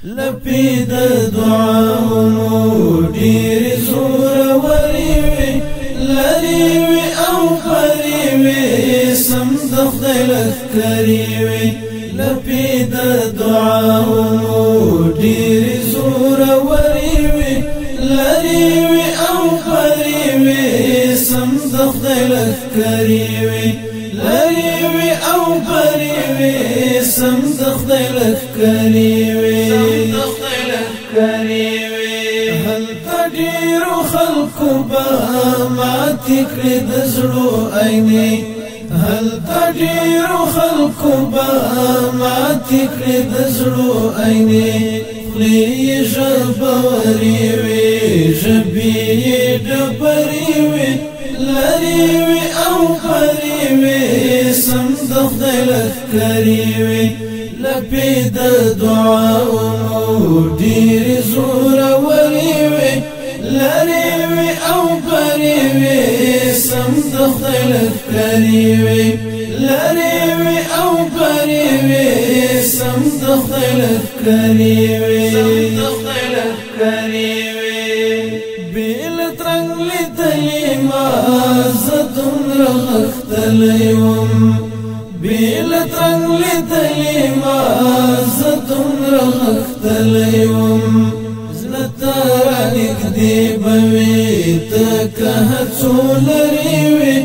لپی د دعاونو ډیر زور وریوي لریوي او پریوي سم د خدای لکریوي لپی د دعاونو ډیر زور وریوي لریوي او پریوي سم د خدای لکریوي لریوي او پریوي سم د خدای لکریوي هل تديرو خلقو با ما تکری دزلو عینی هل تديرو خلقو با ما تکری دزلو عینی خلی جبوریوی جبی دبریوی لریوی او پریوی سم دخدای لکریوی لپی د دعاونو ډیر زور وریوي لریوي او پریوي سم د خدای لکریوي لریوي او پریوي سم د خدای لکریوي بیل ترنګ لیدلی ما زدون رغختلیوم بیل ترنګ لیدلی ما زدون رغختلیوم زلتا رانږدې بوي ته که هڅو لریوي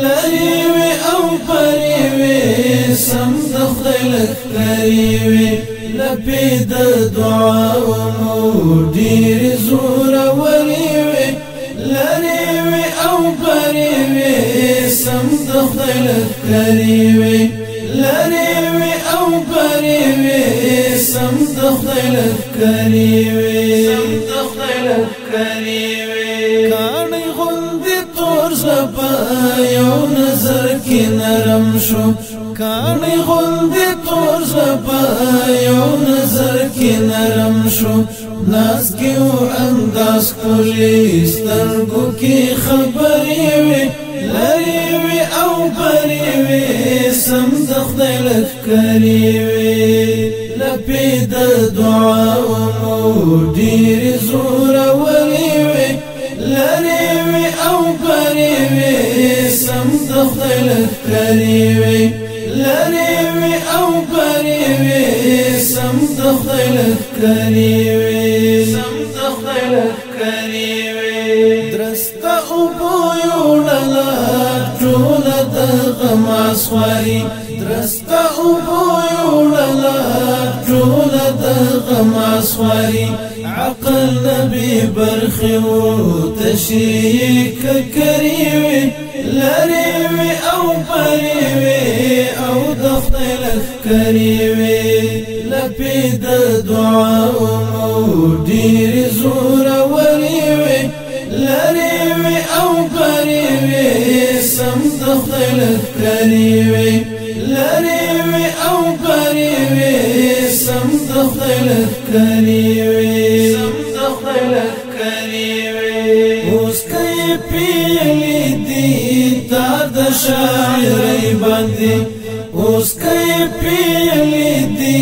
لریوي او پریوي سم د خدای لکریوي لپی د دعاونو ډیر زور وریوي لریوي او پریوي سم د خدای لکریوي لریوي او پریوي سم د خدای لکریوي کاڼي غوندې تور زپه یو نظر کې نرم شو کاڼي غوندې تور زپه یو نظر کې نرم شو ناز کې و انداز ښکلي سترګو کې خبرې وي لریوي او پریوي سم د خدای لکریوي لپی د دعاونو ډیر زور وریوي لریوي او پریوي سم د خدای لکریوي لریوي او پریوي سم د خدای لکریوي درسته اوبو یوړله ټوله د غم اسواري درسته اوبو یوړله ټوله د غم اسواري عقل نبي برخي و تشيك كريوي لريوي او پريوي او دخطي لكريوي لپی د دعاونو ډیر زور وریوي لریوي او پریوي سم د خدای لکریوي لریوي او پریوي سم د خدای لکریوي اوس کای پیلی دی تار د شاعرۍ باندې اوس کای پیلی دی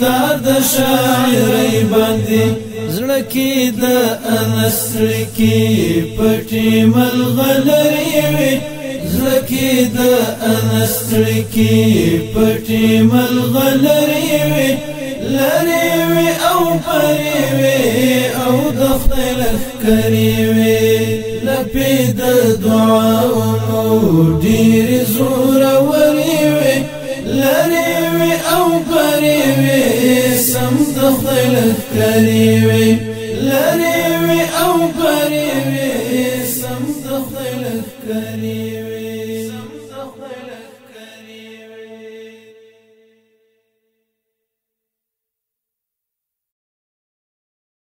تار د شاعرۍ باندې زړه کې د انسر کې پټي ملغلري وي زړه کې د انسر کې پټي ملغلري وي لریوي او پریوي او د خدای لکریوي لپی د دعاونو ډیر زور وریوي لریوي او پریوي سم د خدای لکریوي لریوي او پریوي